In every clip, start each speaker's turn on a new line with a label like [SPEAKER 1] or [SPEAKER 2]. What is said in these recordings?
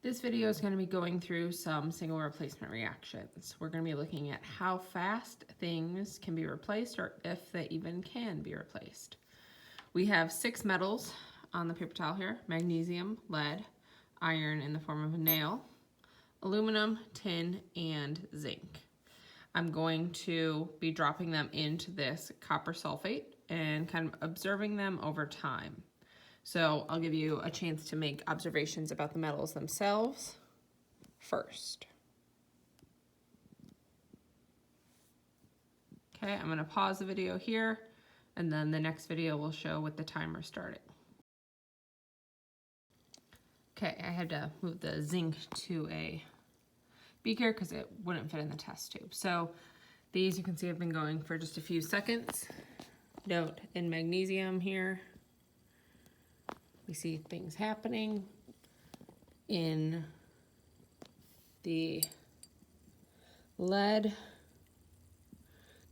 [SPEAKER 1] This video is going to be going through some single replacement reactions. We're going to be looking at how fast things can be replaced or if they even can be replaced. We have 6 metals on the paper towel here: magnesium, lead, iron in the form of a nail, aluminum, tin, and zinc. I'm going to be dropping them into this copper sulfate and kind of observing them over time. So I'll give you a chance to make observations about the metals themselves first. Okay, I'm going to pause the video here, and then the next video will show with the timer starting. Okay, I had to move the zinc to a beaker because it wouldn't fit in the test tube. So these, you can see, have been going for just a few seconds. Note in magnesium here, we see things happening. In the lead,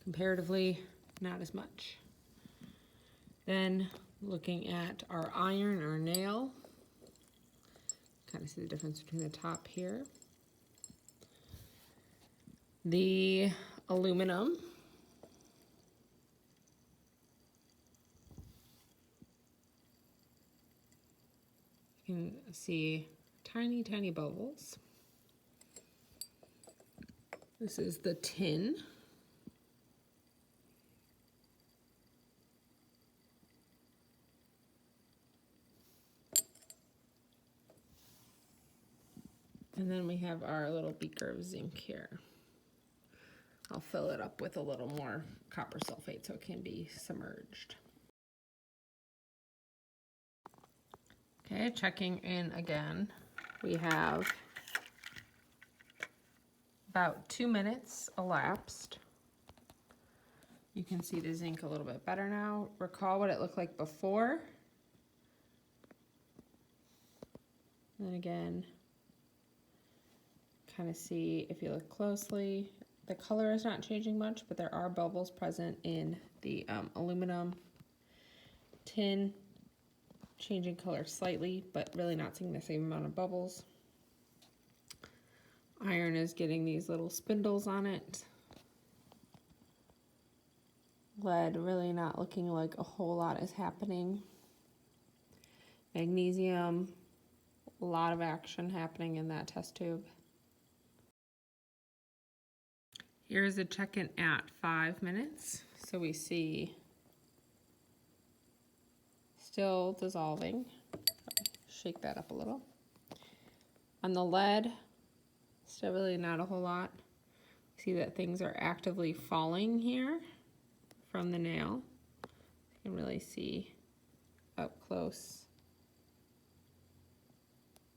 [SPEAKER 1] comparatively, not as much. Then looking at our iron, our nail, kind of see the difference between the top here. The aluminum, you can see tiny, tiny bubbles. This is the tin. And then we have our little beaker of zinc here. I'll fill it up with a little more copper sulfate so it can be submerged. Okay, checking in again. We have about 2 minutes elapsed. You can see the zinc a little bit better now. Recall what it looked like before. And then again, kind of see, if you look closely, the color is not changing much, but there are bubbles present in the aluminum. Tin, changing color slightly, but really not seeing the same amount of bubbles. Iron is getting these little spindles on it. Lead, really not looking like a whole lot is happening. Magnesium, a lot of action happening in that test tube. Here's a check-in at 5 minutes. So we see still dissolving. Shake that up a little. On the lead, still really not a whole lot. See that things are actively falling here from the nail. You can really see up close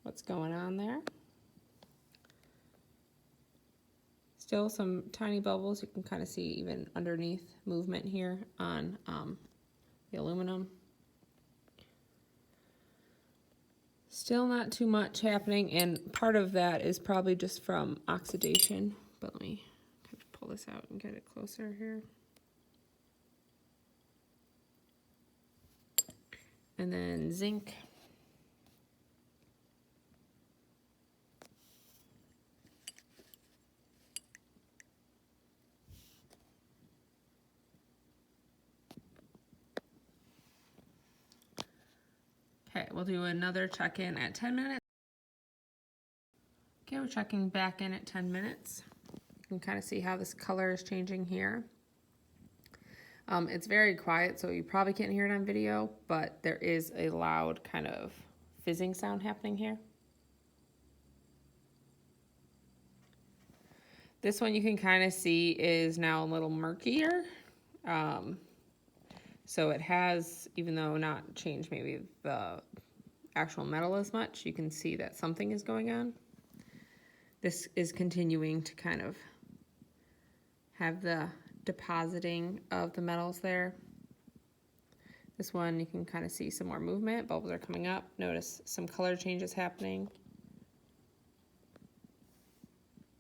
[SPEAKER 1] what's going on there. Still some tiny bubbles. You can kind of see even underneath movement here on the aluminum. Still not too much happening, and part of that is probably just from oxidation. But let me kind of pull this out and get it closer here. And then zinc. Okay, we'll do another check-in at 10 minutes. Okay, we're checking back in at 10 minutes. You can kind of see how this color is changing here. It's very quiet, so you probably can't hear it on video, but there is a loud kind of fizzing sound happening here. This one you can kind of see is now a little murkier. So it has, even though not changed maybe the actual metal as much, you can see that something is going on. This is continuing to kind of have the depositing of the metals there. This one, you can kind of see some more movement. Bubbles are coming up. Notice some color changes happening.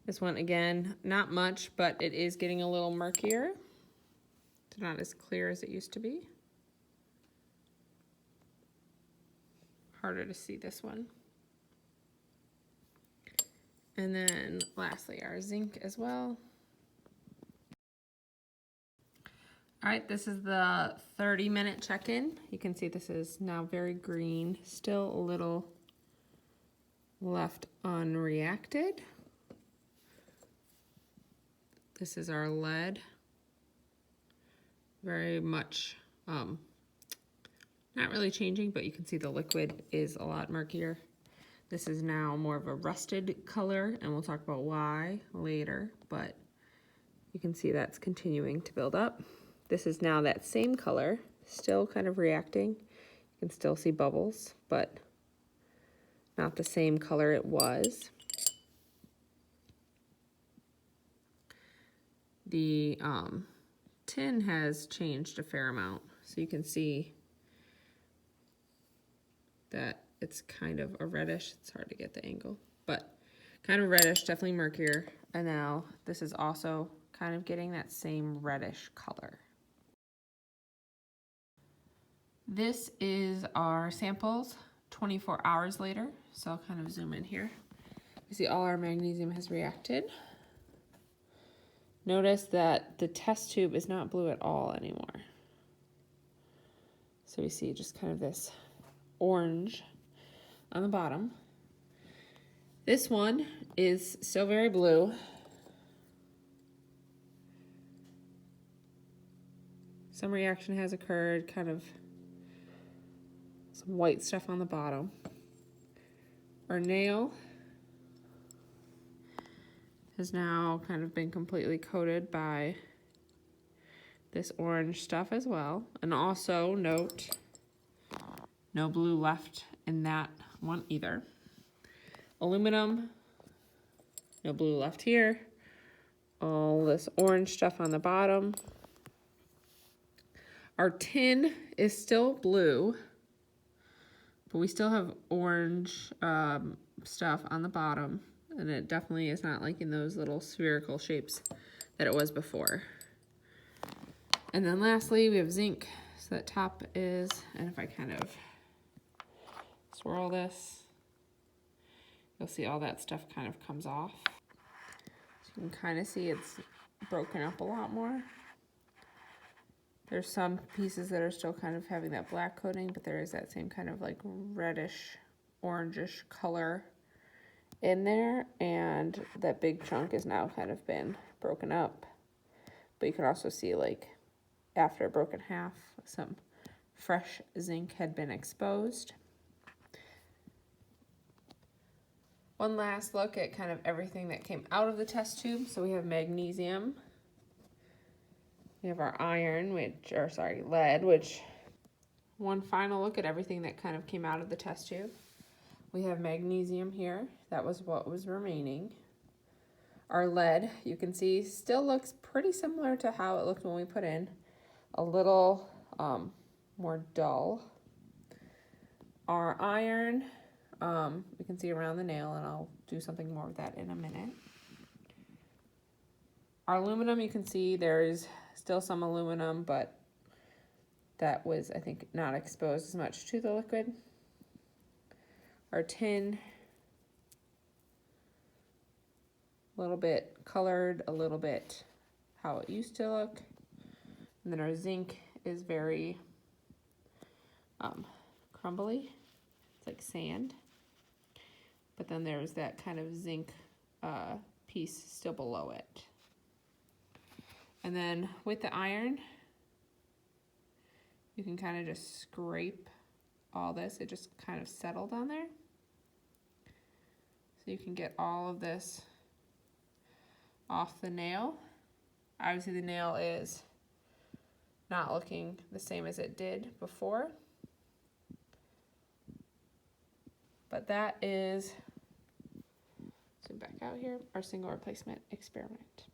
[SPEAKER 1] This one, again, not much, but it is getting a little murkier. It's not as clear as it used to be. Harder to see this one. And then lastly, our zinc as well. All right, this is the 30-minute check-in. You can see this is now very green, still a little left unreacted. This is our lead. Very much, not really changing, but you can see the liquid is a lot murkier. This is now more of a rusted color, and we'll talk about why later, but you can see that's continuing to build up. This is now that same color, still kind of reacting. You can still see bubbles, but not the same color it was. The tin has changed a fair amount, so you can see that it's kind of a reddish. It's hard to get the angle, but kind of reddish, definitely murkier. And now this is also kind of getting that same reddish color. This is our samples 24 hours later. So I'll kind of zoom in here. You see all our magnesium has reacted. Notice that the test tube is not blue at all anymore. So we see just kind of this orange on the bottom. This one is still very blue. Some reaction has occurred, kind of some white stuff on the bottom. Our nail has now kind of been completely coated by this orange stuff as well. And also note, no blue left in that one either. Aluminum, no blue left here. All this orange stuff on the bottom. Our tin is still blue, but we still have orange stuff on the bottom, and it definitely is not like in those little spherical shapes that it was before. And then lastly, we have zinc. So that top is, and if I kind of swirl this, you'll see all that stuff kind of comes off. So you can kind of see it's broken up a lot more. There's some pieces that are still kind of having that black coating, but there is that same kind of like reddish, orangish color in there, and that big chunk is now kind of been broken up. But you can also see, like, after a broken half, some fresh zinc had been exposed. One last look at kind of everything that came out of the test tube. So we have magnesium. We have our iron, lead, which, one final look at everything that kind of came out of the test tube. We have magnesium here. That was what was remaining. Our lead, you can see, still looks pretty similar to how it looked when we put in. A little more dull. Our iron, we can see around the nail, and I'll do something more with that in a minute. Our aluminum, you can see there's still some aluminum, but that was, I think, not exposed as much to the liquid. Our tin, a little bit colored, a little bit how it used to look. And then our zinc is very crumbly. It's like sand. But then there's that kind of zinc piece still below it. And then with the iron, you can kind of just scrape all this. It just kind of settled on there. So you can get all of this off the nail. Obviously the nail is not looking the same as it did before. But that is, zoom back out here, our single replacement experiment.